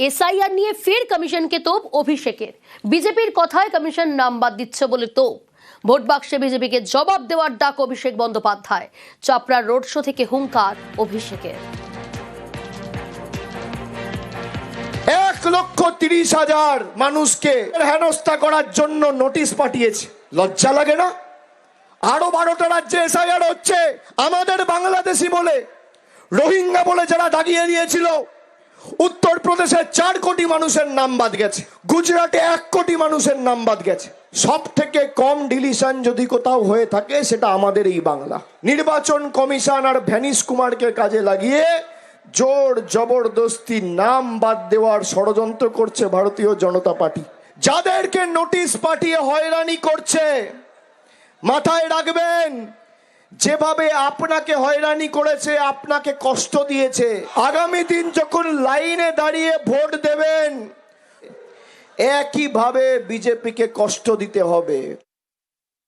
SIR নিয়ে ফের কমিশনকে তোপ অভিষেকের। বিজেপির কথায় কমিশন নাম বাদ দিচ্ছে বলে তোপ। ভোট বাক্সে বিজেপিকে জবাব দেওয়ার ডাক অভিষেক বন্দ্যোপাধ্যায়। চাপড়ার রোড শো থেকে হুঙ্কার অভিষেকের। 1,30,000 মানুষকে হেনস্থা করার জন্য নোটিশ পাঠিয়েছে। লজ্জা লাগে না? আরো 12টা রাজ্যে এসআইআর হচ্ছে। আমাদের বাংলাদেশি বলে, রোহিঙ্গা বলে যারা দাগিয়ে দিয়েছিল, উত্তরপ্রদেশের 4 কোটি মানুষের নাম বাদ গেছে, গুজরাটে 1 কোটি মানুষের নাম বাদ গেছে। সব থেকে কম ডিলিশন যদি কোথাও হয়ে থাকে সেটা আমাদের এই বাংলা। নির্বাচন কমিশন আর ভ্যানিশ কুমারকে কাজে লাগিয়ে জোর জবরদস্তি নাম বাদ দেওয়ার ষড়যন্ত্র করছে ভারতীয় জনতা পার্টি। যাদেরকে নোটিশ পাঠিয়ে হয়রানি করছে, মাথায় রাখবেন, যেভাবে আপনাকে হয়রানি করেছে, আপনাকে কষ্ট দিয়েছে, আগামী দিন যখন লাইনে দাঁড়িয়ে ভোট দেবেন একইভাবে বিজেপিকে কষ্ট দিতে হবে।